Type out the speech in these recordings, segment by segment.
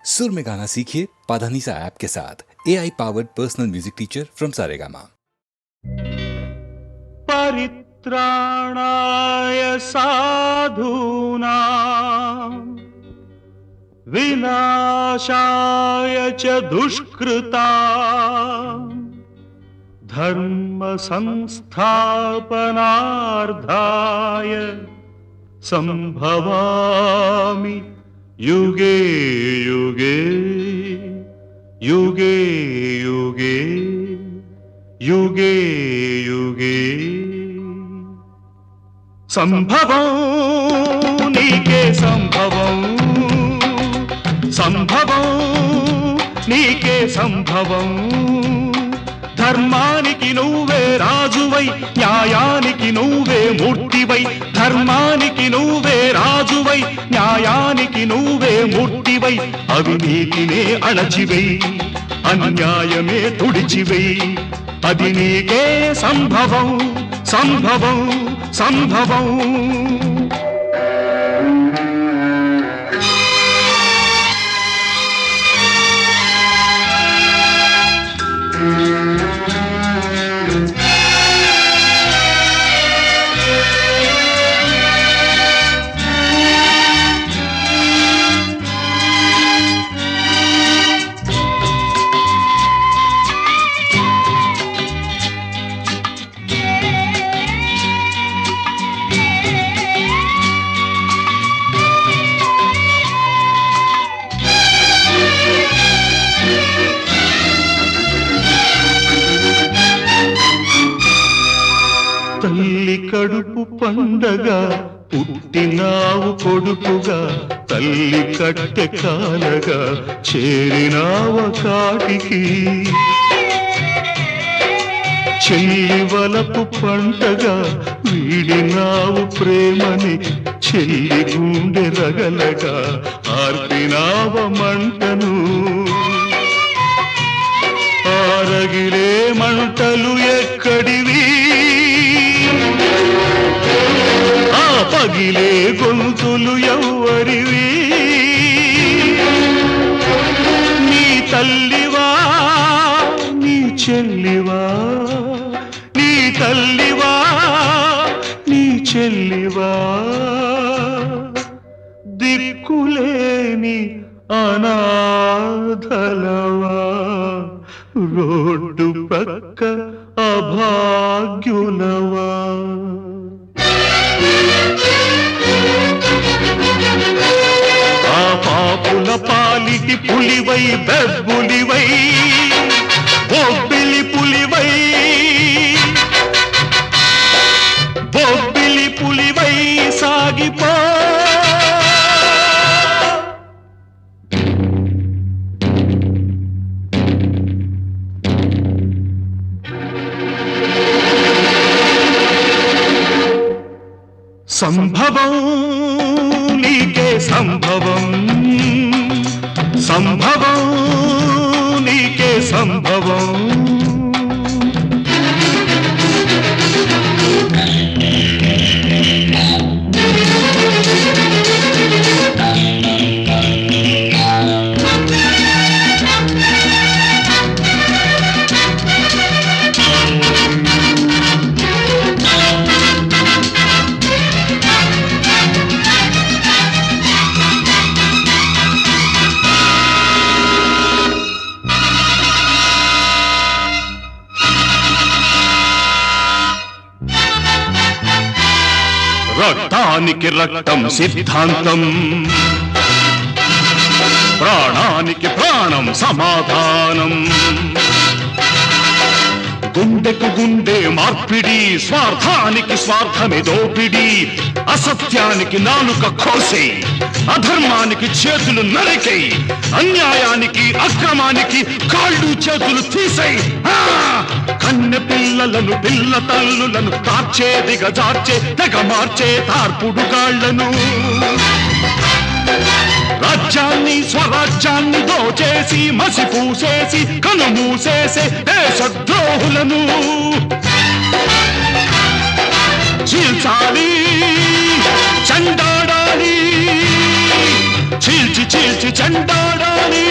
सुर में गाना सीखिए पाधानीसा ऐप के साथ। AI powered personal music teacher from Saregama. परित्राणाय साधूनां विनाशाय च दुष्कृतां धर्म संस्थापनार्थाय संभवामि युगे युगे युगे युगे युगे युगे संभवं नीके संभवं संभवं नीके संभवं ధర్మానికి నువ్వే రాజువై న్యాయానికి నువ్వే మూర్తివై ధర్మానికి నువ్వే రాజువై న్యాయానికి నువ్వే మూర్తివై అవినీతినే అణచివై అన్యాయమే తుడిచివై అది నీకే సంభవం సంభవం సంభవం తల్లి కడుపు పండగ పుట్టినావు కొడుకుగా తల్లి కట్టె కాలగా చేరినావ కాటికి చెల్లి వలపు పంటగా వీడినావు ప్రేమని చెల్లి గుండె రగలగా ఆర్పినావ మంటను ఆరగిలే మంటలు ఎక్కడివి పగిలే గొంతులు ఎవ్వరివి నీ తల్లివా నీ చెల్లివా నీ తల్లివా నీ చెల్లివా దిక్కులేని అనాథలవా రోడ్డు పక్క అభాగ్యులవా ఆ పాపుల పాలిటి పులివై బెబ్బులివై బొబ్బిలి పులివై బొబ్బిలి పులివై సాగిపో సంభవం నీకే సంభవం సంభవం నీకే సంభవం రక్తానికి రక్తం సిద్ధాంతం ప్రాణానికి ప్రాణం సమాధానం గుండెకు గుండె మార్పిడి స్వార్థానికి స్వార్థమే దోపిడి అసత్యానికి నాలుక కోసే అధర్మానికి చేతులు నరికై అన్యాయానికి అక్రమానికి కాళ్ళు చేతులు తీసై కన్నె పిల్లలను పిల్ల తల్లులను తార్చే దిగజార్చే తెగ మార్చే తార్పుడు గాళ్లను రాజ్యాన్ని స్వరాజ్యాన్ని దోచేసి మసిపూసేసి కనుమూసేసే దేశద్రోహులను చీల్చాలి చండాడాలి చీల్చి చీల్చి చండాడాలి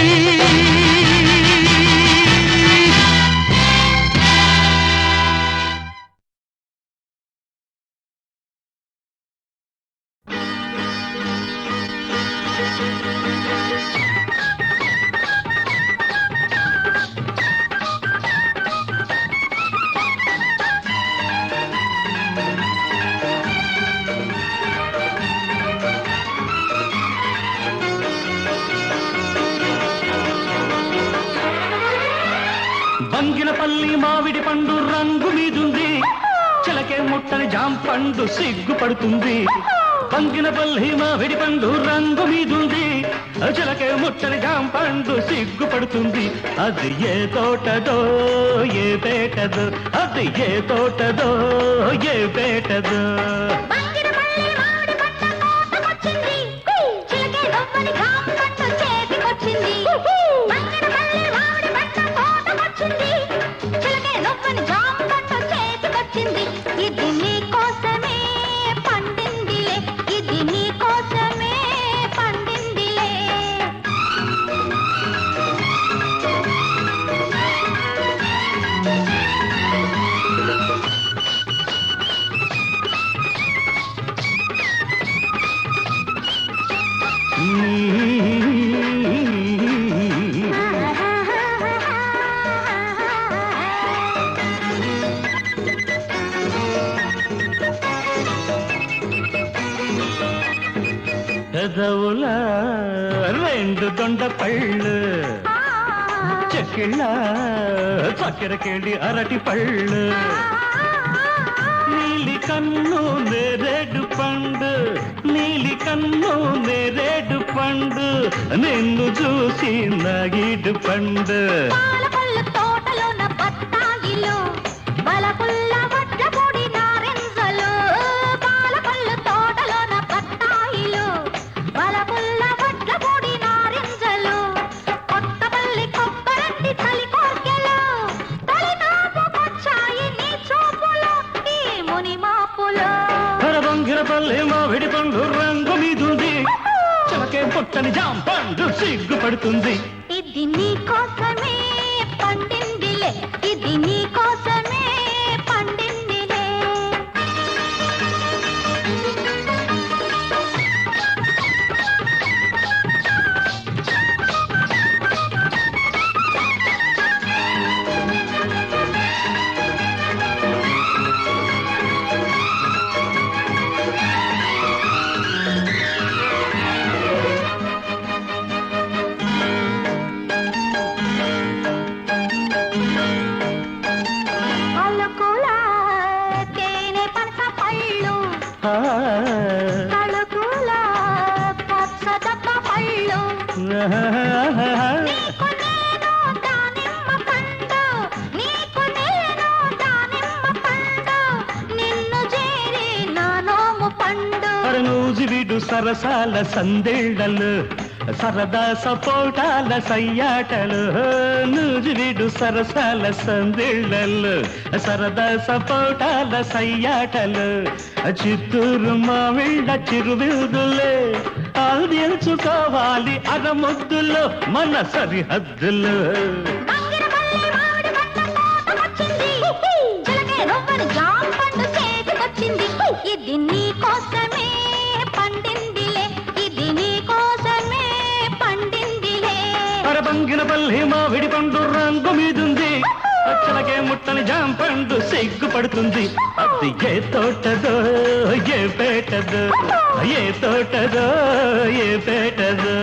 బంగినపల్లి మామిడి పండు రంగు మీదుంది, చిలకే ముట్టని జాంపండు సిగ్గుపడుతుంది. బంగినపల్లి మామిడి పండు రంగు మీదుంది, చిలకే ముట్టని జాంపండు సిగ్గుపడుతుంది. అది ఏ తోటదో ఏ పేటదో, అది ఏ తోటదో ఏ పేటదో. ఇది నీ కోసమే పండిందిలే, ఇది నీ కోసమే పండిందిలే. పెదవుల రెండు దొండ పళ్ళు, చెక్కిళ్ళ చక్కెరకేళి అరటి పళ్ళు, నీలి కన్ను నేరేడు పండు, నీలి కన్ను నేరేడు పండు, నిన్ను చూసి నాగిడు పండు. పాలపళ్ళు తోటలోన బత్తాయిలు, బలపుల్ల వడ్ల పొడి నారింజలు. పాలపళ్ళు తోటలోన బత్తాయిలు, బలపుల్ల వడ్ల పొడి నారింజలు. కొత్తపల్లి కొబ్బరంటి చలి కోర్కెలు, తొలినాపుకొచ్చాయి నీ చూపులు ఈ ముని మాపులు. బంగిరపల్లి మామిడి పండు రంగు మీదుంది, చిలకే పుట్టని జాంపండు సిగ్గుపడుతుంది. ఇది నీ కోసమే పండిందిలే, ఇది నీ కోసమే పండిందిలే. అలకుల తేనె పనస పళ్ళు, తలుకుల పచ్చదబ్బ పళ్ళు. నీకు నేను దానిమ్మ పండు, నీకు నేను దానిమ్మ పండు, నిన్ను చేరి నా నోము పండు. నూజివీడు సరసాల సందేళ్లలు, సరదా సపోటాల సయ్యాటలు. నూజివీడు సరసాల సందేళ్లలు, సరదా సపోటాల సయ్యాటలు. చిత్తూరు మావిళ్ళ చిరువిదులే, ఆల్దించుకోవాలి అరముద్దులో మన సరిహద్దులు. బంగిరపల్లి మామిడి పంట తోటకొచ్చింది, చిలకే రవ్వని జాంపండు చేతికొచ్చింది. ఇది నీ కోసమే పండిందిలే, ఇది నీ కోసమే పండిందిలే. బంగినపల్లి మామిడి పండు రంగు మీదుంది, చిలకే ముట్టని జాంపండు సిగ్గుపడుతుంది. అది ఏ తోటదో ఏ పేటదో, ఏ తోటదో ఏ పేటదో.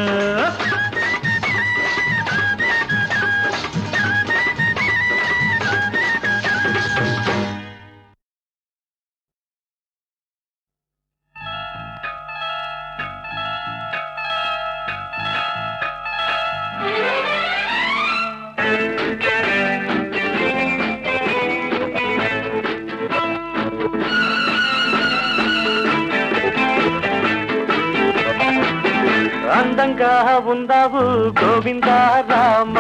అందంగా ఉందావు గోవిందా రామ,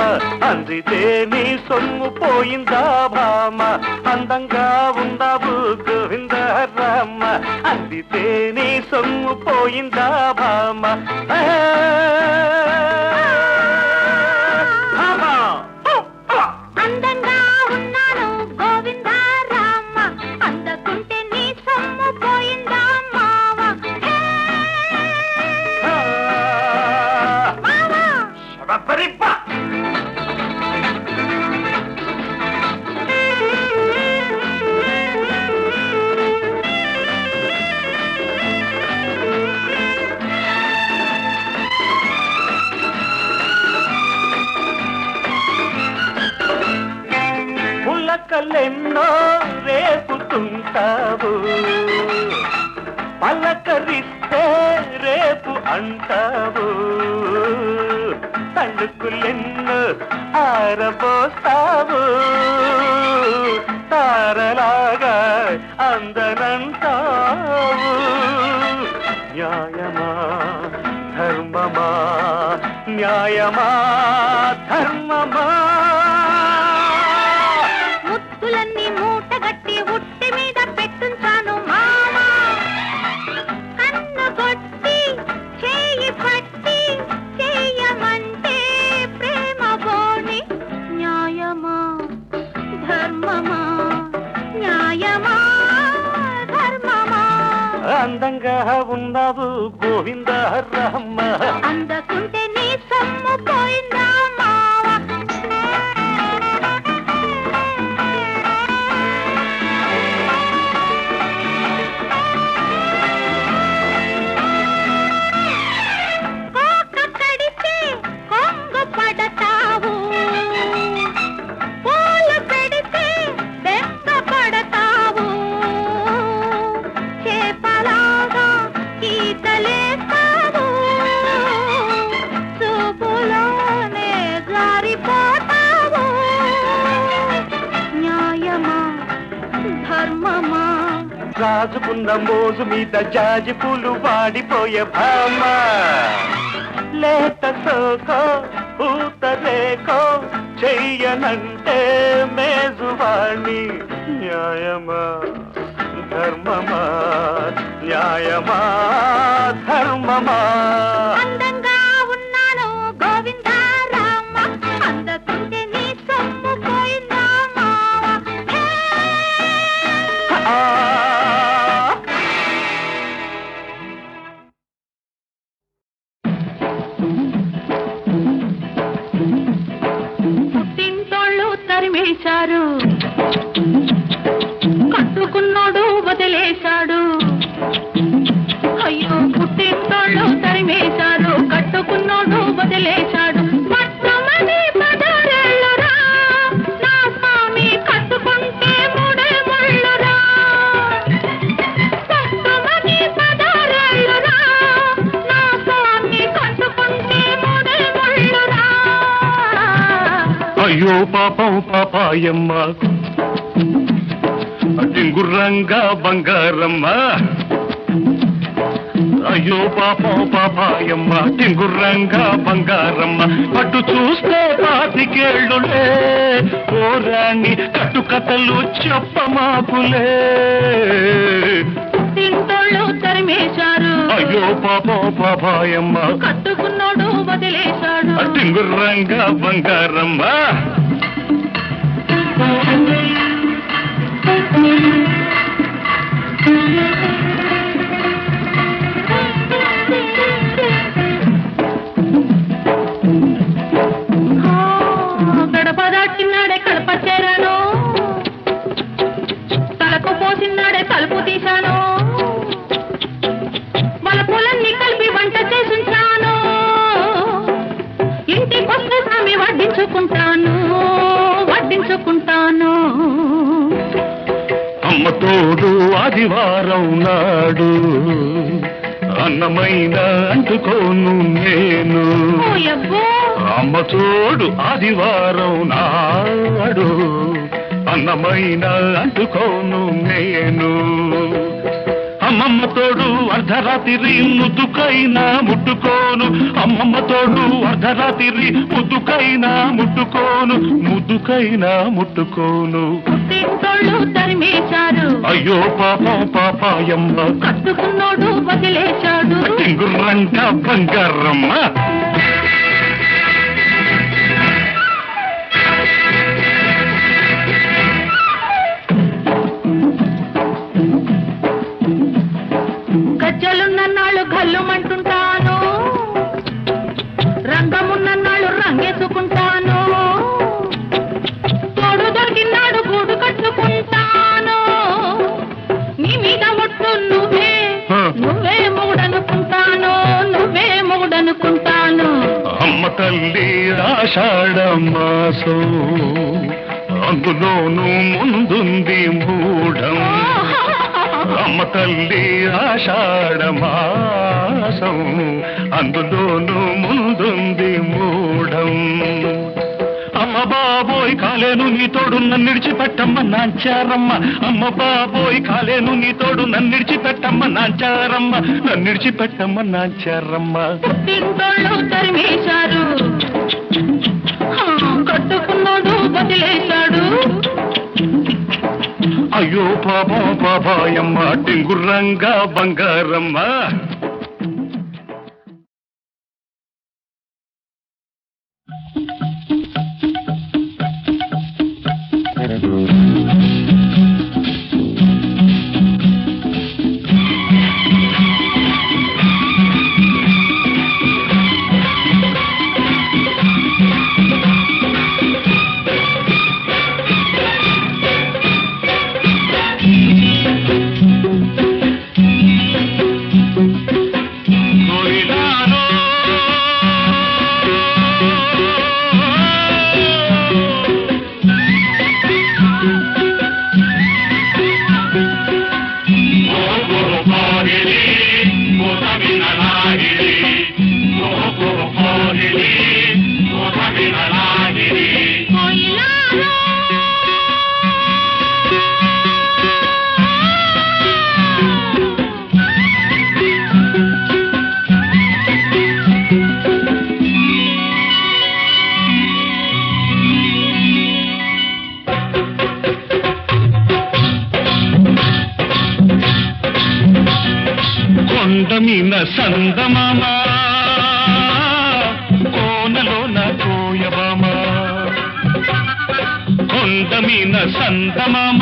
అందితే నీ సొమ్ము పోయిందా భామ. అందంగా ఉందావు గోవిందా రామ, అందితే నీ సొమ్ము పోయిందా భామ. అందంగా ఉన్నాను గోవిందా రామ, అందకుంటే నీ సొమ్ము పోయిందా మావ. రెక్కలెన్నో రేపుతుంటావు, పలకరిస్తే రేపు అంటావు, తళుకులెన్నో ఆరబోస్తావు, తారలాగా అందనంటావు. న్యాయమా ధర్మమా, న్యాయమా ధర్మమా. ముత్తులన్నీ మూటగట్టి ఉట్టి మీద పెట్టుంచాను మావా, కన్ను కొట్టి చేయి పట్టి చేయమంటే ప్రేమ బోని. న్యాయమా ధర్మమా, న్యాయమా ధర్మమా. అందంగా ఉన్నావు గోవింద రామ, అందకుంటే నీ సొమ్ము పోయిందా మావా. కోక కడితే కొంగు పడతావు, పూలు పెడితే బెంగ పడతావు, చేపలాగా ఈతలేస్తావు, చూపులోనే జారిపోతావు. న్యాయమా ధర్మమా. రాజుకున్న మోజు మీద జాజి పూలు వాడిపోయే భామ, లేత సోకో పూత రేకో చెయ్యనంటే మేజువాణి. న్యాయమా ధర్మమా, న్యాయమా ధర్మమా. అందంగా ఉన్నాను గోవింద రామ, అందకుంటే నీ సొమ్ము పోయిందా మావా. ఆ పుట్టింటోళ్ళు తరిమేశారు, కట్టుకున్నోడు వదిలేశాడు. అయ్యో పుట్టింటోళ్ళు తరిమేశారు, కట్టుకున్నోడు వదిలేశాడు. మొట్టమొదటి 16 ఏళ్ళురా, నా స్వామి కట్టుకుంటే 3 ముళ్ళురా. మొట్టమొదటి 16 ఏళ్ళురా, నా స్వామి కట్టుకుంటే 3 ముళ్ళురా. అయ్యో పాపం పాపాయమ్మ, టింగుర్రంగా బంగారమ్మ. అయ్యో పాపం పాపాయమ్మ, టింగుర్రంగా బంగారమ్మ. పట్టు చూస్తే 25 ఏళ్ళులే, ఓరాణి కట్టు కథలు చెప్పమాకులే. పుట్టింటోళ్ళు తరిమేశారు, అయ్యో పాపం పాపాయమ్మ, కట్టుకున్నోడు వదిలేశాడు. టింగుర్రంగా బంగారమ్మ. గడప దాటినాడే కడప చేరాను, తలకు పోసినాడే తలుపు తీశాను, బలపులన్నీ కలిపి వంట చేసుంచాను, ఇంటికొస్తే స్వామి వడ్డించుకుంటాను, వడ్డించుకుంటాను. అమ్మ తోడు ఆదివారం నాడు, అన్నమైన అంటుకోను నేను. ఓయబ్బో, అమ్మ తోడు ఆదివారం నాడు, అన్నమైన అంటుకోను నేను. అమ్మమ్మ తోడు అర్ధరాత్రి ముద్దుకైనా ముట్టుకోను, అమ్మమ్మ తోడు అర్ధరాత్రి ముద్దుకైనా ముట్టుకోను, ముద్దుకైనా ముట్టుకోను. పుట్టింటోళ్ళు తరిమేశారు, అయ్యో పాపం పాపాయమ్మ, కట్టుకున్నోడు వదిలేశాడు. టింగుర్రంట బంగారమ్మ. గజ్జలున్నన్నాళ్ళు గల్లుమంటుంటాను, రంగమున్నన్నాళ్ళు రంగేసుకుంటాను, తోడు దొరికినాడు గూడు కట్టుకుంటాను. నీ మీద ఒట్టు నువ్వే, నువ్వే మొగుడనుకుంటాను, నువ్వే మొగుడనుకుంటాను. అమ్మ తల్లి ఆషాఢ మాసం, అందులోనూ ముందుంది మూఢం. అమ్మ తల్లి ఆషాఢమాసం, అందులోనూ ముందుంది మూఢం. అమ్మ బాబోయ్ కాలేను నీ తోడు నన్నిడిచిపెట్టమ్మ నాంచారమ్మ. అమ్మ బాబోయ్ కాలేను నీ తోడు నన్నిడిచిపెట్టమ్మ నాంచారమ్మ. నన్నిడిచిపెట్టమ్మ నాంచారమ్మ. పుట్టింటోళ్ళు తరిమేశారు, కట్టుకున్నాడు వదిలేశాడు. అయ్యో పాపం పాపాయమ్మ టింగుర్రంగా బంగారమ్మ. కొండమీన సందమామ కోనలోన కోయబామ. కొండమీన సందమామ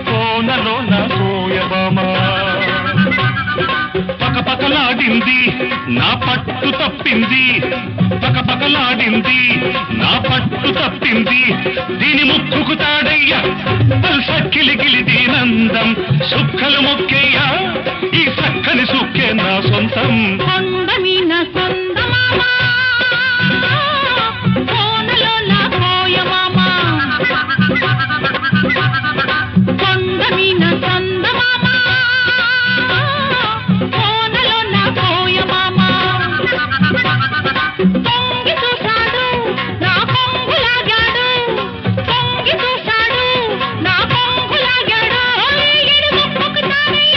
కోనలోన కోయబామ. పకపకలాడింది నా పట్టు తప్పింది, పకపకలాడింది నా పట్టు తప్పింది. దీని ముక్కుకు తాడయ్యా సక్కిలిగిలి దీనందం. సుక్కలు మొక్కేయ్యా ఈ సక్కని సుక్కే నా సొంతం. కొండమీన సందమామ కోనలోన కోయమామ. కొండమీన సందమామ కోనలోన కోయమామ. తొంగి చూశాడు నా కొంగులాగాడు, తొంగి చూశాడు నా కొంగులాగాడు. ఈడు ముక్కుకు తానయ్య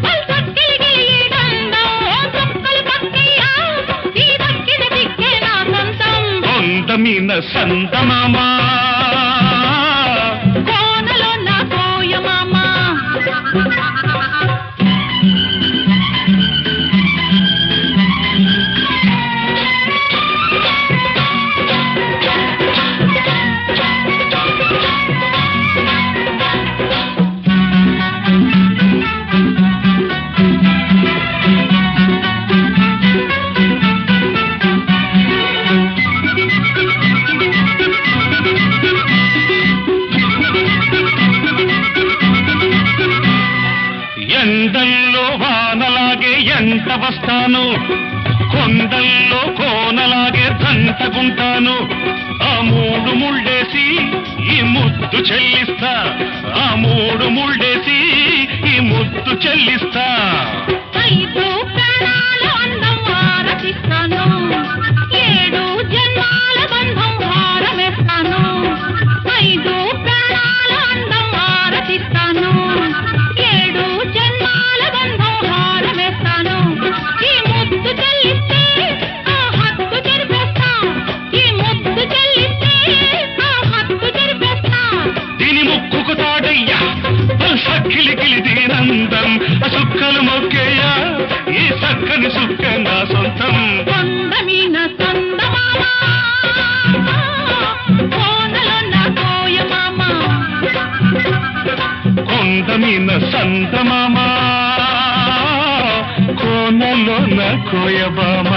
పల్సక్కిలిగిలి ఈ దండం. సుక్కలు పక్కయ్యా ఈ దక్కిన దిక్కే నా సొంతం. కొండమీన సందమామ కోనలోన కోయమామ. ఎండల్లో వానలాగే ఎంట వస్తాను, కొండల్లో కోనలాగే దంటకుంటాను. ఆ మూడు ముళ్ళేసి ఈ ముద్దు చెల్లిస్తా, ఆ మూడు ముళ్ళేసి ఈ ముద్దు చెల్లిస్తా. ఐదు ప్రాణాల అందం ఆరతిస్తాను, ఏడు జన్మాల బంధం హారమేస్తాను. ఐదు ప్రాణాల అందం ఆరతిస్తాను, ఏడు జన్మాల బంధం హారమేస్తాను. ఈ ముద్దు చెల్లిస్తే ఆ హద్దు చెరిపేస్తా, ఈ ముద్దు చెల్లిస్తే ఆ హద్దు చెరిపేస్తా. దీని ముక్కుకు తాడయ్యా సక్కిలిగిలి దీనందం. సుక్కలు మొక్కేయ్యా ఈ సక్కని సుక్క నా సొంతం. కొండమీన సందమామ కోనలోన కోయమామ. కొండమీన సందమామ కోనలోన కోయబామ.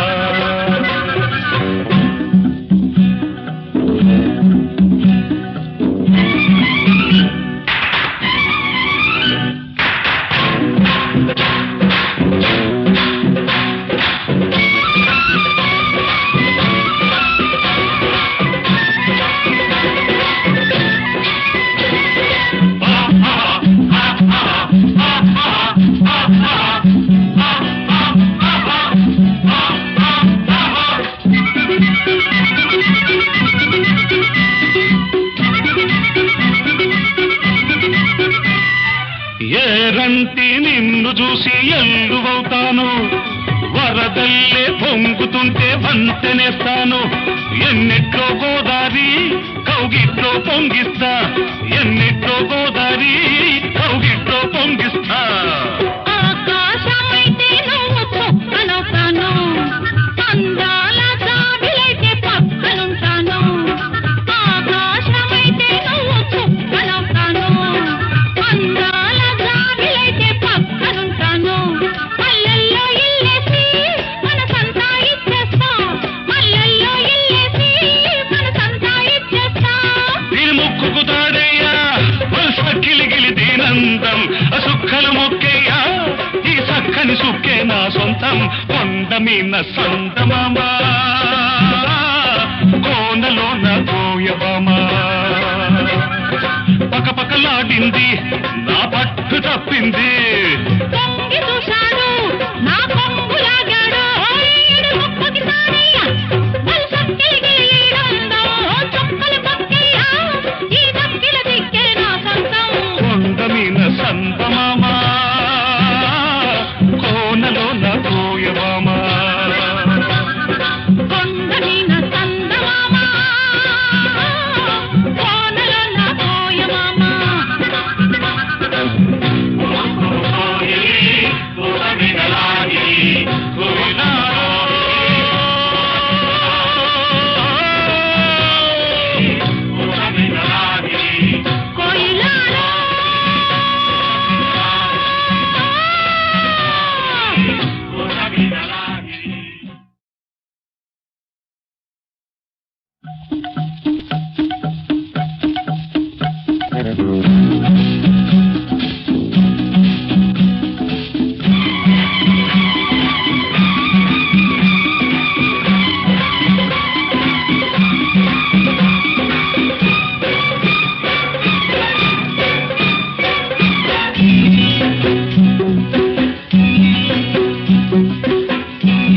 చూసి ఎల్లువవుతాను వరదల్లే పొంగుతుంటే వంతెనేస్తాను ఎన్నిట్లో గోదారి కౌగిట్లో పొంగిస్తా ఎన్నిట్లో గోదారి కౌగిట్లో పొంగిస్తా ఆకాశమైతే నువ్వు చుక్కనవుతాను అందాల జాబిలైతే పక్కనుంటాను ఆకాశమైతే నువ్వు చుక్కనవుతాను అందాల జాబిలైతే పక్కనుంటాను మల్లెల్లో ఇల్లేసి మనసంతా ఇచ్చేస్తా మల్లెల్లో ఇల్లేసి మనసంతా ఇచ్చేస్తా దీని ముక్కుకు తాడయ్యా సక్కిలిగిలి దీనందం సుక్కలు మొక్కయ్యా ఈ సక్కని సుక్కే నా సొంతం కొండ మీన సందమామా కోనలో నా కోయబామా పకపకలాడింది నా పట్టు తప్పింది పొంగి చూశాడు నా కొంగు లాగాడు ఈడు ముక్కుకి సారయ్య వలసక్కిలిగిలి ఈడందో చుక్కలు పక్కయ్య ఈ దక్కిల దిక్కే నా సొంతం కొండ మీన సందమామా కోనలో నా కోయబామా కొండ మీద సందమామ కోనలో నా కోయమామ కోయిలాలో కోయిలాలో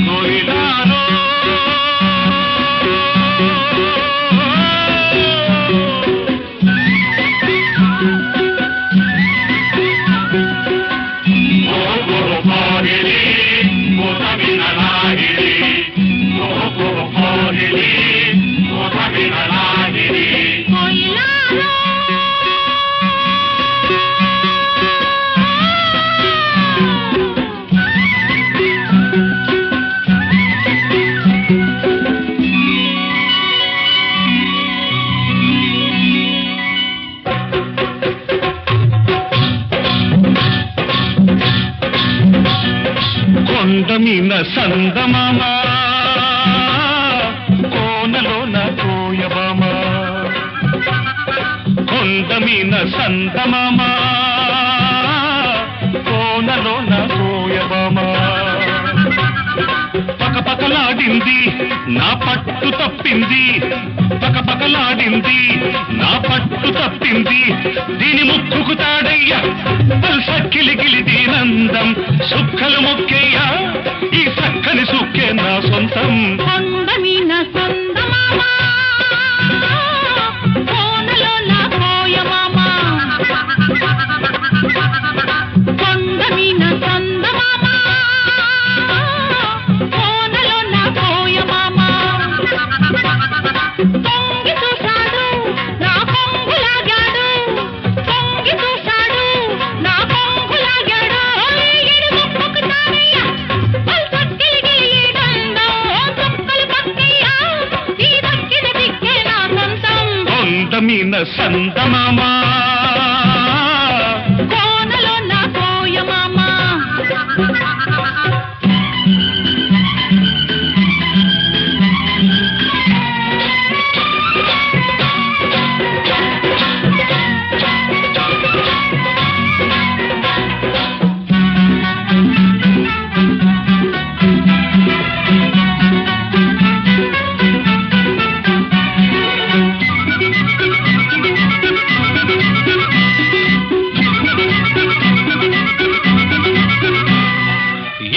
కోయిలాలో కొండ మీన సందమామా కోనలో నా కోయబామా కొండ మీన సందమామా కోనలో నా కోయబామా పకపకలాడింది నా పట్టు తప్పింది పకపకలాడింది నా పట్టు తప్పింది దీని ముక్కుకు తాడయ్యా సక్కిలిగిలి దీనందం సుక్కలు మొక్కయ్యా ఈ సక్కని సుక్కే నా సొంతం కొండ మీద సందమామ కోనలో నా కోయమామ కొండ మీద సందమామ కోనలో నా కోయమామ పొంగి చూశాడు నా కొంగు లాగాడు పొంగి చూశాడు నా కొంగు లాగాడు ఈడు ముక్కుకు తారయ్య వలసక్కిలిగిలి ఈడందో చుక్కలు పక్కయ్య ఈ దక్కిన దిక్కే నా సొంతం కొండ మీన సందమామా కోనలో నా కోయమామ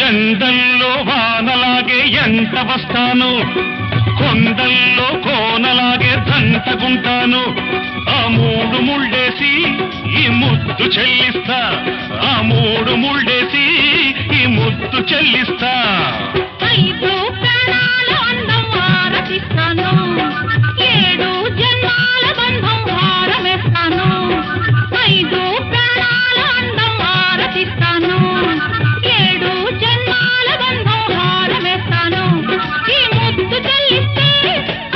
ఎండల్లో వానలాగే ఎంట వస్తాను కొండల్లో కోనలాగే దంటగుంటాను ఆ మూడు ముళ్ళేసి ఈ ఈ ముద్దు చెల్లిస్తా ఆ మూడు ముళ్ళేసి ఈ ముద్దు చెల్లిస్తా 5 ప్రాణాల అందం ఆరతిస్తాను 7 జన్మాల బంధం హారమేస్తాను 5 ప్రాణాల అందం ఆరతిస్తాను 7 జన్మాల బంధం హారమేస్తాను ఈ ముద్దు చెల్లిస్తే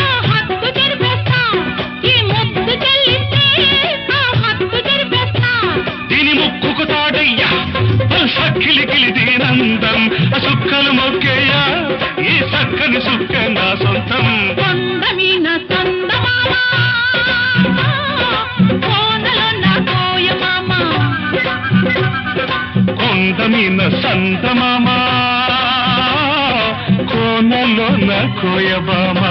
ఆ హక్కు జరిపేస్తా ఈ ముద్దు చెల్లిస్తే ఆ హక్కు జరిపేస్తా దీని ముక్కుకు తాడయ్యా సక్కిలికిలి దీనందం సుక్కలు మొక్కేయ్యా ఈ సక్కని సుక్క నా సొంతం కొండమీన సందమామ కోనలో నా కోయమామ కొండ మీద సంతమామ కోనలో నా కోయబామ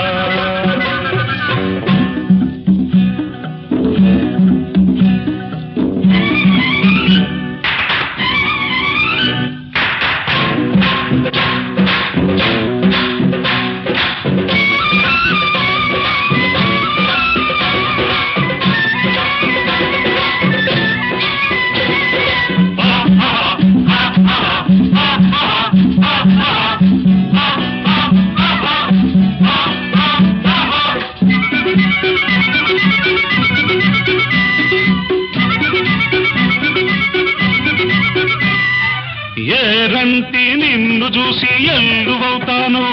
ఏరంటి నిన్ను చూసి ఎల్లువవుతాను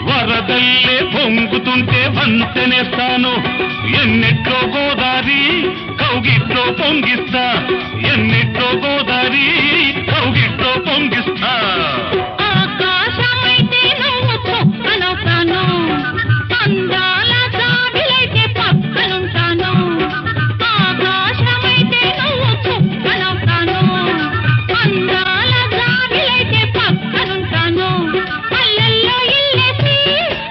వరదల్లే పొంగుతుంటే వంతెనేస్తాను ఎన్నిట్లో గోదారి కౌగిట్లో పొంగిస్తా ఎన్నిట్లో గోదారి కౌగిట్లో పొంగిస్తా ఆకాశమైతే నువ్వు చుక్కనవుతాను అందాల జాబిలైతే పక్కనుంటాను ఆకాశమైతే నువ్వు చుక్కనవుతాను అందాల జాబిలైతే పక్కనుంటాను మల్లెల్లో ఇల్లేసి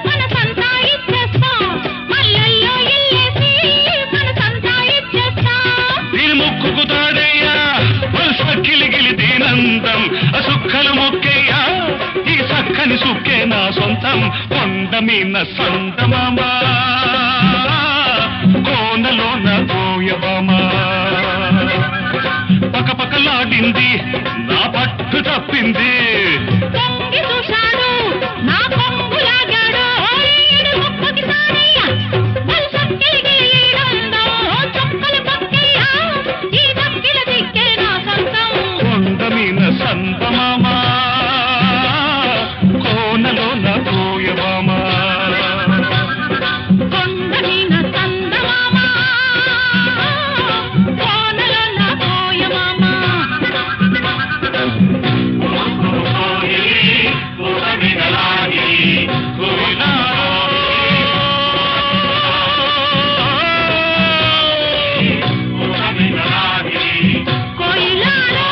మనసంతా ఇచ్చేస్తా మల్లెల్లో ఇల్లేసి మనసంతా ఇచ్చేస్తా దీని ముక్కుకు తాడయ్యా సక్కిలిగిలి దీనందం సుక్కలు మొక్కేయ్యా ఈ సక్కని సుక్కే నా సొంతం కొండ మీద సంతమామా కోనలో నా కోయబామా పకపకలాడింది నా పట్టు తప్పింది పొంగి చూశాడు నా కొంగు లాగాడు ఈడు ముక్కుకి సారయ్య వలసక్కిలిగి ఈడందో చుక్కలు పక్కయ్య ఈ దక్కిల దిక్కే నా సొంతం కొండ మీద సంతమామా కోనలో నా కోయబామా కొండమీన సందమామ కోనలో నా కోయమామ కోయిలాలో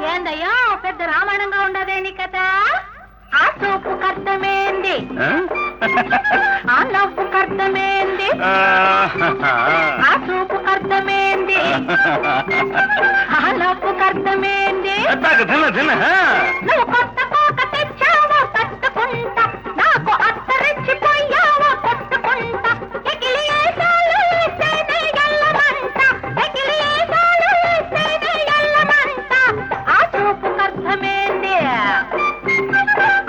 ఏందయ్యో పెద్ద రామాయణంగా ఉండదేని కదా ఆ చూపు కర్తమేంది ఆ నవ్వు కర్తమేంది ఆ చూపు కర్తమేంది ఆ నవ్వు కర్తమేంది నువ్వు కొత్త కోక తెచ్చావో కట్టుకుంటా నాకు అత్తరెచ్చిపోయావో కొట్టుకుంటా ఎగిలి ఏసాలు వేస్తేనే ఎల్లమంట ఎగిలి ఏసాలు వేస్తేనే ఎల్లమంట ఆ చూపు కర్తమేంది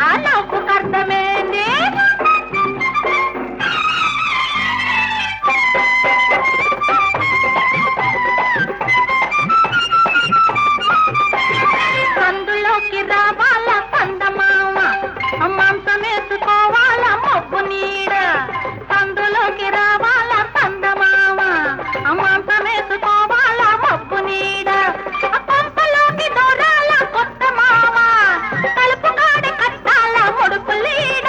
ఆ నవ్వు కర్తమేంది సందులోకి రావాలా సందమామ మాంసమేసుకోవాలా మొబ్బు నీడ సందులోకి రావాలా సందమామ మాంసమేసుకోవాలా మొబ్బు నీడ పంపలోకి దూరాల కొత్త మామ తలుపు కాడ కట్టాల ముడుపు లీడ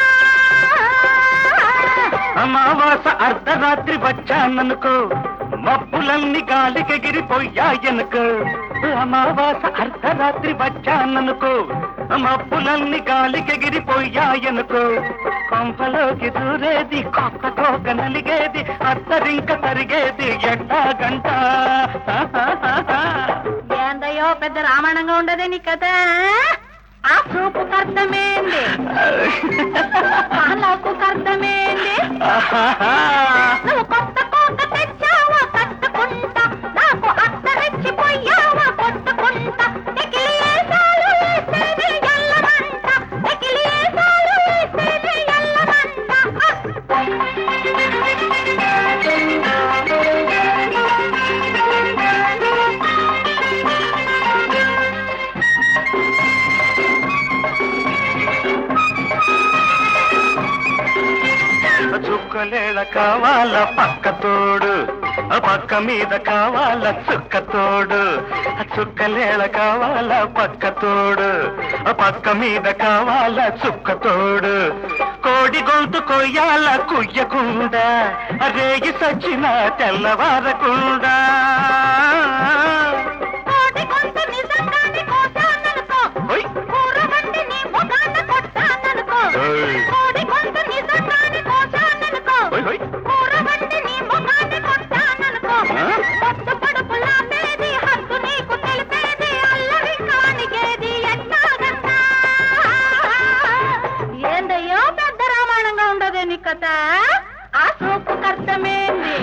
అమావాస అర్ధరాత్రి వచ్చాననుకో మబ్బులన్నీ గాలికెగిరిపోయాయనుకో అమావాస అర్ధరాత్రి వచ్చాననుకో మబ్బులన్నీ గాలికెగిరిపోయాయనుకో కొంపలోకి దూరేది కొత్త కోక నలిగేది అత్తరింక తరిగేది ఎట్టా గంట ఏందయ్యో పెద్ద రామాయణంగా ఉండదే నీ కదా ఆ చూపుకు అర్థమేంది ఆ నవ్వుకు అర్థమేంది నువ్వు కొత్త కోట తెచ్చావా కట్టుకుంటా నాకు అత్తరెచ్చిపోయావా కొట్టుకుంటా ఎకిలి ఏసాలు వేసేది ఎల్లమంట ఎకిలి ఏసాలు వేసేది ఎల్లమంట చుక్కలేళ కావాల పక్క తోడు పక్క మీద కావాల చుక్క తోడు చుక్కలేళ కావాల పక్క తోడు పక్క మీద కావాల చుక్క తోడు కోడి గొంతు కొయ్యాల కుయ్యకుండా రేగి సచ్చిన తెల్లవారకుండా ఏందయ్యో పెద్ద రామాయణంగా ఉండదు నీ కథ ఆ సూపు కర్తమేంది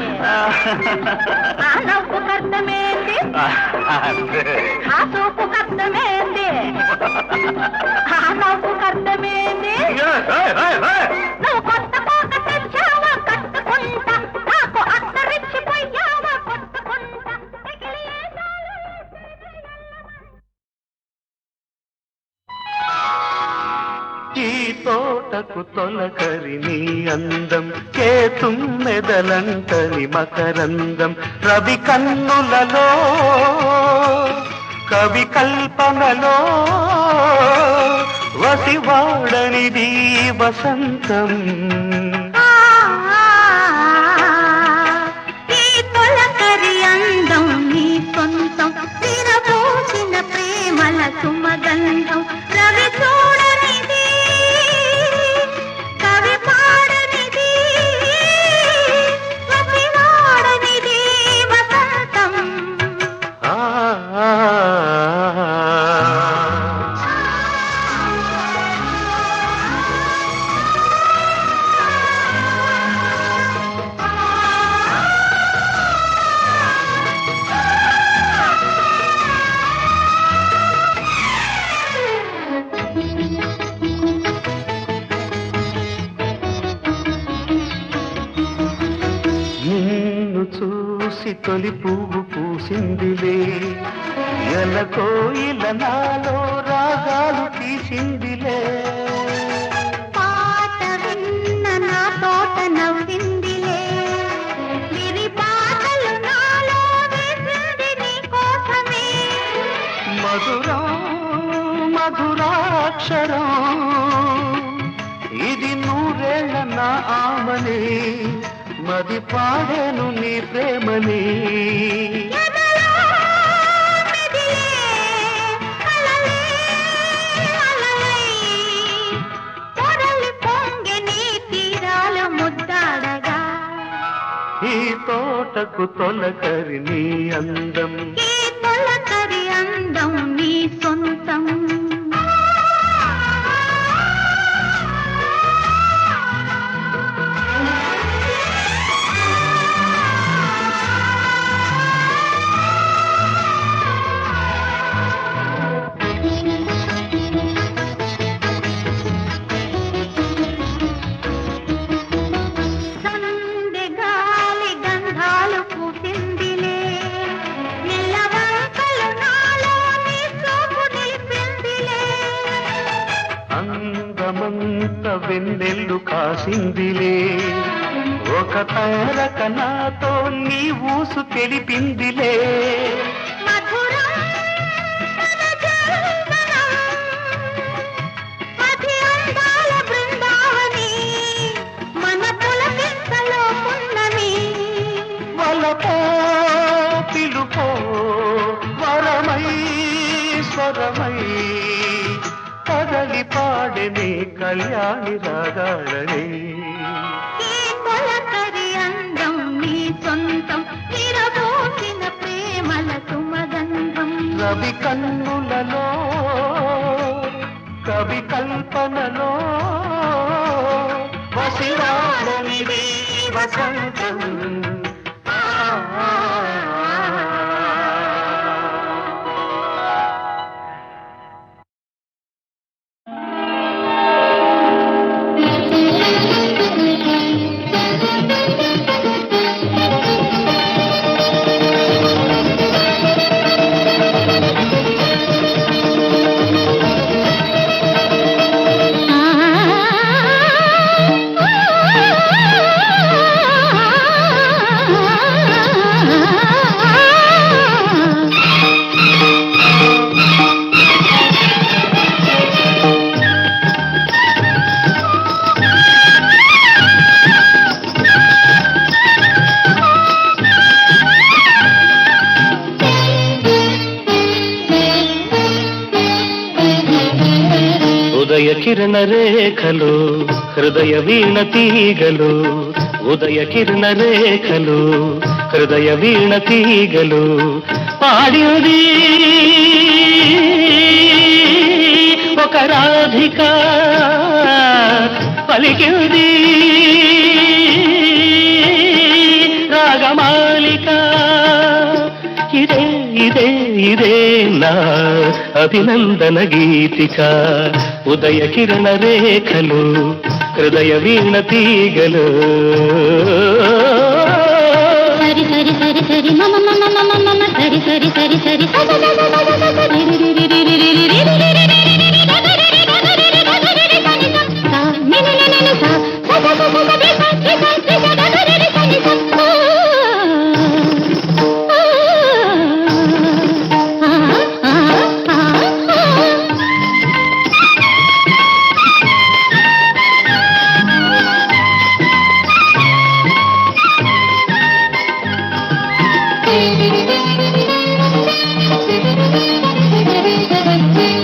ఆ నవ్వు కర్తమేంది ఆ సూపు కర్తమేంది ఆ నవ్వు కర్తమేంది నువ్వు కొత్త కోట తెచ్చావా కట్టుకుంటా నాకు అత్తరిచ్చిపోయావా కొట్టుకుంటా ఈ తోటకు తొలకరి నీ అందం కేతుం మెదలంటని మకరందం రవి కన్నులలో కవి కల్పనలో వసివాడనిది వసంతం ఈ తొలకరి అందం నీ సొంతం విరబోసిన ప్రేమల సుమగంధం రవి చూడనిది కవి పాడనిది వసివాడనిది వసంతం నిన్ను చూసి తొలి పువ్వు పూసిందిలే ఎల కోయిల నాలో రాగాలు తీసిందిలే పాట విన్న నా తోట నవ్విందిలే విరి పాటలు నాలో వేసింది నీ కోసమే మధురం మధురాక్షరం ఇది నూరేళ్ల నా ఆమని మది పాడేను నీ ప్రేమని ఎదలో మెదిలే అలలే అలలై పొరలి పొంగె నీ తీరాలు ముద్దాడగా ఈ తోటకు తొలకరి నీ అందం ఈ తొలకరి అందం నీ సొంతం సందె గాలి గంధాలు పూసిందిలే నిలవంకలు నాలో నీ చూపు నిలిపిందిలే అందమంత వెన్నెల్లు కాసిందిలే ఒక తారక నాతో నీ ఊసు తెలిపిందిలే మధురం మన జీవనం మధి అందాల బృందావని మన పులకింతలో పున్నమి వలపో పిలుపో వరమై స్వరమై కదలి పాడని కళ్యాణి రాగాలని ఈ తొలకరి అందం నీ సొంతం విరబోసిన ప్రేమల సుమగంధం రవి కన్నులలో కవి వసంతం ఉదయ కిరణ రేఖలు హృదయ వీణ తీగలు ఉదయ కిరణ రేఖలు హృదయ వీణ తీగలు పాడింది ఒక రాధిక పలికింది రాగమాలిక ఇదే ఇదే ఇదే నా అభినందన గీతిక ఉదయ కిరణ రేఖలు హృదయ వీణ తీగలు సరి సరి సరి సరి మమ మమ మమ మమ సరి సరి సరి సరి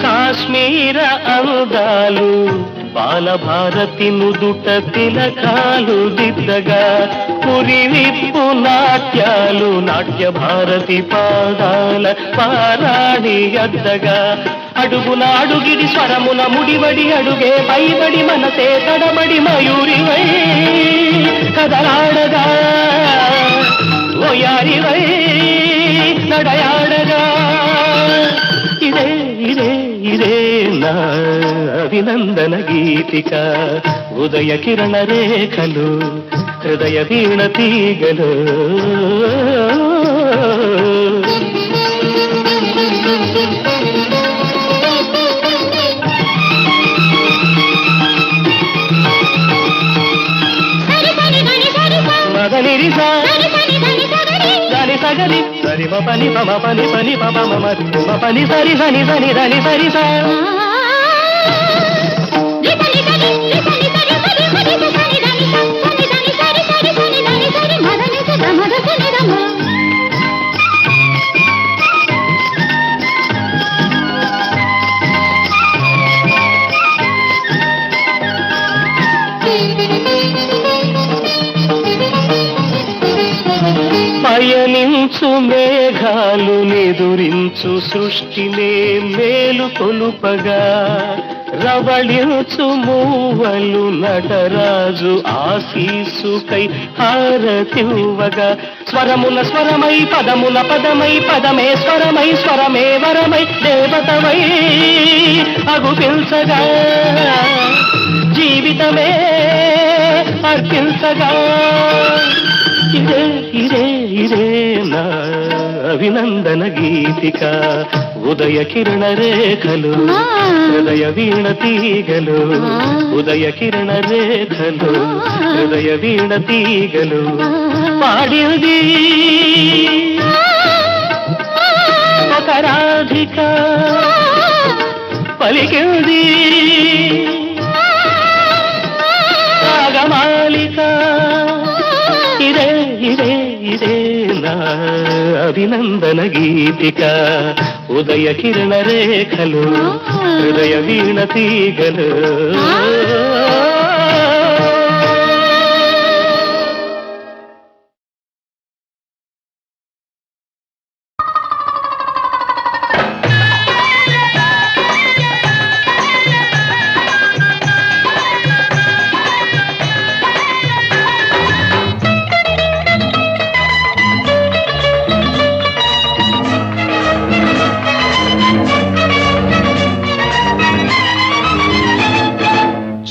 కాశ్మీర అందాలు బాలభారతి నుదుట తిలకాలు దిద్దగా పురివిప్పు నాట్యాలు నాట్య భారతి పాదాల పారాణి అద్దగా అడుగున అడుగిడి స్వరమున ముడివడి అడుగే పైబడి మనసే తడబడి మయూరివై కదలాడగా ఓయారివై నడయాడగా ఇదే ఇదే ఇదే నా అభినందన గీతిక ఉదయ కిరణ రేఖలు హృదయ వీణ తీగలు మదనిరిసా దాని సగలి సరి పని పమ పని పని పమ మమ పని సరి సని సని దని సరి సా పయనించు మేఘాలు నిదురించు సృష్టినే మేలు కొలుపగా రవళించు మూవలు నటరాజు ఆశీసుకై హారతివ్వగా స్వరమున స్వరమై పదమున పదమై పదమే స్వరమై స్వరమే వరమై దేవతమై అగుపించగా జీవితమే అర్పించగా ఇదే ఇదే ఇదే నా అభినందన గీతిక ఉదయ కిరణ రేఖలు హృదయ వీణ తీగలు ఉదయ కిరణ రేఖలు హృదయ వీణ తీగలు పాడింది ఒక రాధిక పలికింది రాగమాలిక ఇదే ఇదే ఇదే నా అభినందన గీతిక ఉదయ కిరణ రేఖలు హృదయ వీణ తీగలు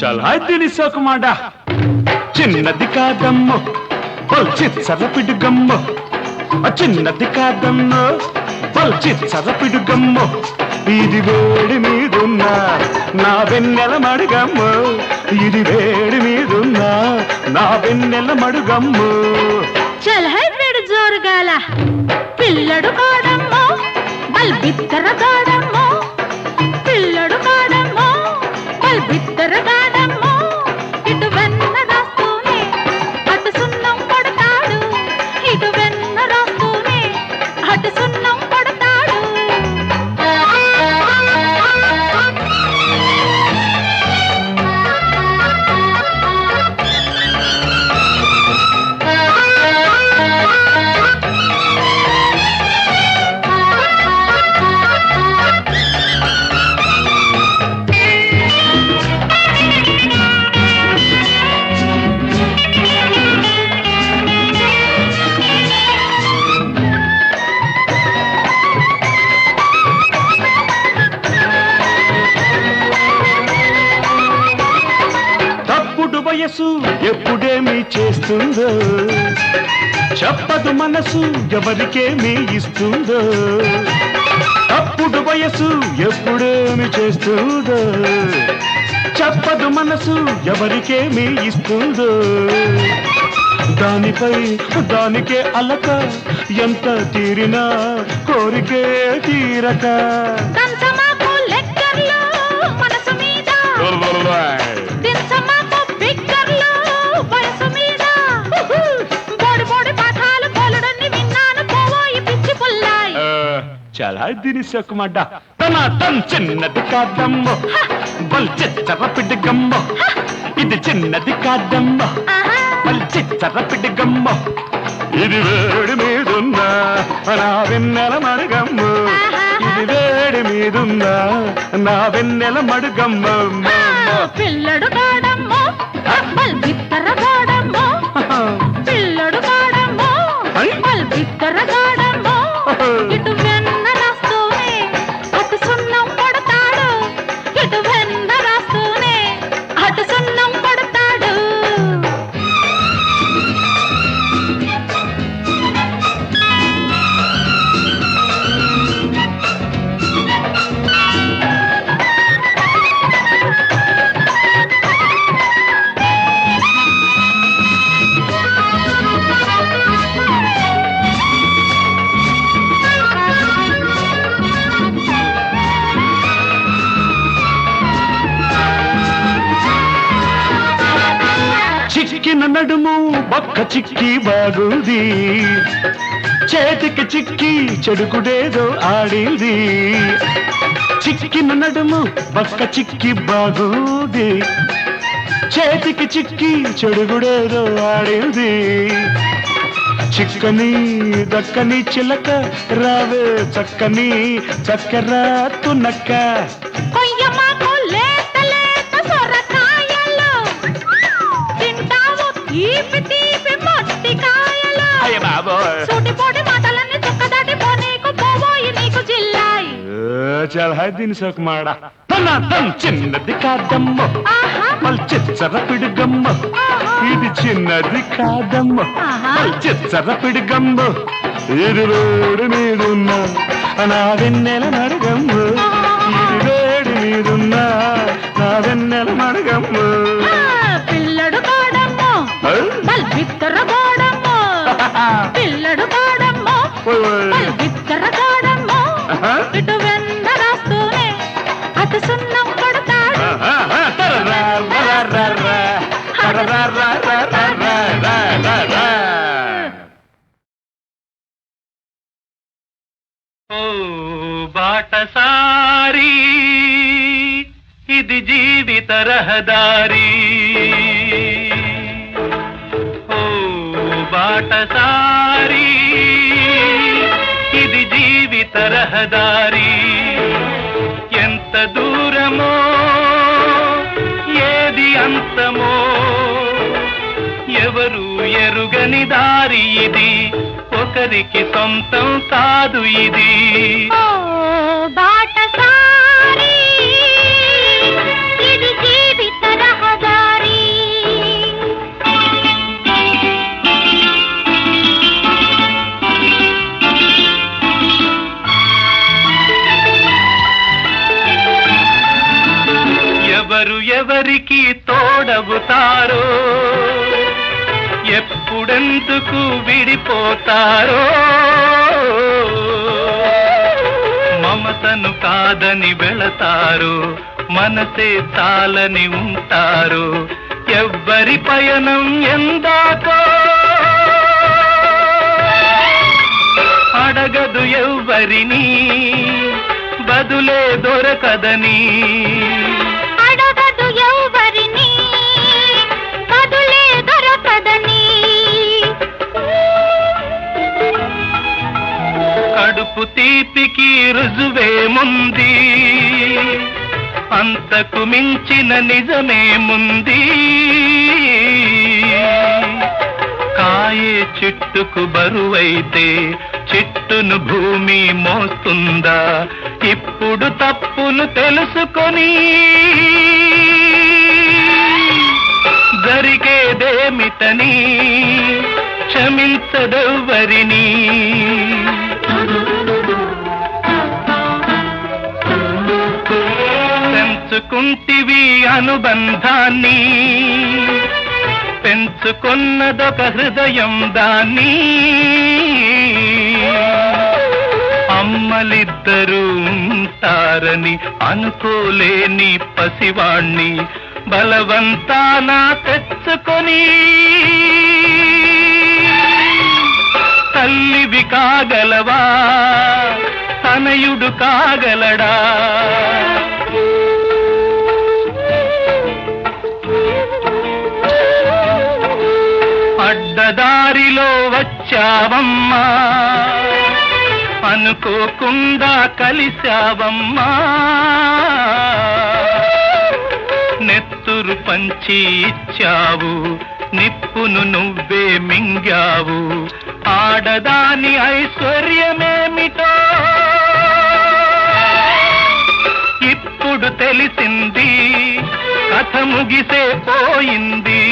చాలా తెలిసోకమాట చిన్నది కాదమ్మో చిచ్చరపిడు గమ్మో చిన్నది కాదమ్మో చిచ్చరపిడు గమ్మో ఇది వేడి మీదున్నా నా వెన్నెల మడుగమ్మో ఇది వేడి మీదున్నా నా వెన్నెల మడుగమ్మో చల్ హై వేడు జోరుగాల పిల్లడు కాడమ్మో బల్ బిత్తర గాడమ్మో పిల్లడు కాడమ్మో బల్ బిత్తర గాడమ్మో ఇటు వెన్న రాస్తూనే అటు సున్నం కొడతాడు ఇటు వెన్న రాస్తూనే అటు సున్నం కొడతాడు వయసు ఎప్పుడేమి చేస్తుందో చెప్పదు మనసు ఎవరికేమి ఇస్తుందో అప్పుడు వయసు ఎప్పుడేమి చేస్తుందో చెప్పదు మనసు ఎవరికేమి ఇస్తుందో దానిపై దానికే అలక ఎంత తీరినా కోరికే తీరక చాలా దినిసొకమాట తన తన్ చిన్నది కాదమ్మో బల్ చిచ్చరపిడి గమ్మో ఇది చిన్నది కాదమ్మో బల్ చిచ్చరపిడి గమ్మో ఇది వేడి మీదున్నా నా వెన్నెల మడుగమ్మో ఇది వేడి మీదున్నా నా వెన్నెల మడుగమ్మో పిల్లడు కాడమ్మో బల్ బిత్తర గాడమ్మో పిల్లడు కాడమ్మో బల్ బిత్తర గాడమ్మో ఇటు వెన్న రాస్తూనే అటు సున్నం కొడతాడు ఇటు వెన్న రాస్తూనే అటు సున్నం కొడతాడు చిక్కిన నడుము బొక్క చిక్కి బాగుంది చేతికి చిక్కి చెడుకుడేదో ఆడింది చిక్కిన నడుము బొక్క చిక్కి బాగుంది చేతికి చిక్కి చెడుగుడేదో ఆడింది చిక్కని దక్కని చిలక రావే చక్కని చక్కెర తునక్క కొయ్యమాకు లేత లేత సొరకాయలు తింటావు తీపి తీపి మొట్టికాయలు అయ్య బాబోయ్ సూటిపోటి మాటలన్నీ చుక్కదాటిపో నీకు పోబోయి నీకు జిల్లాయి చాలా దినిసొకమాట తన తన్ చిన్నది కాదమ్మో మల్ చిచ్చరపిడి గమ్మో ఇది చిన్నది కాదమ్మో మల్ చిచ్చరపిడి గమ్మో ఇది వేడి మీదున్నా నా వెన్నెల మడుగమ్మో ఇది వేడి మీదున్నా నా వెన్నెల మడుగమ్మో పిల్లడు కాడమ్మో బల్ బిత్తర గాడమ్మో పిల్లడు కాడమ్మో బల్ బిత్తర గాడమ్మో ఇటు వెన్న రాస్తూనే అటు సున్నం కొడతాడు ఓ బాటసారి ఇది జీవిత రహదారి ఓ బాటసారి ఇది జీవిత రహదారి ఎంత దూరమో ఏది అంతమో ఎవరు ఎరుగని దారి ఇది ఒకరికి సొంతం కాదు ఇది ఓ బాటసారి ఇది జీవిత రహదారి ఎవరికి తోడవుతారో ఎప్పుడెందుకు విడిపోతారో మమతను కాదని వెళతారు మనసే చాలని ఉంటారు ఎవ్వరి పయనం ఎందాకో అడగదు ఎవ్వరిని బదులే దొరకదని అడగదు ఎవరిని బదులే దొరకదని కడుపు తీపికి రుజువేముంది అంతకు మించిన నిజమేముంది కాయే చిట్టుకు బరువైతే చిట్టును భూమి మోస్తుందా ఇప్పుడు తప్పును తెలుసుకొని జరిగేదేమిటని క్షమించదెవ్వరిని పెంచుకుంటివి అనుబంధాన్ని పెంచుకున్నదొక హృదయం దాన్ని అమ్మలిద్దరూ ఉంటారని అనుకోలేని పసివాణ్ణి బలవంతాన తెచ్చుకొని తల్లివి కాగలవా తనయుడు కాగలడా అడ్డదారిలో వచ్చావమ్మా అనుకోకుండా కలిశావమ్మా నెత్తురు పంచి ఇచ్చావు నిప్పును నువ్వే మింగావు ఆడదాని ఐశ్వర్యమేమిటో ఇప్పుడు తెలిసింది కథ ముగిసే పోయింది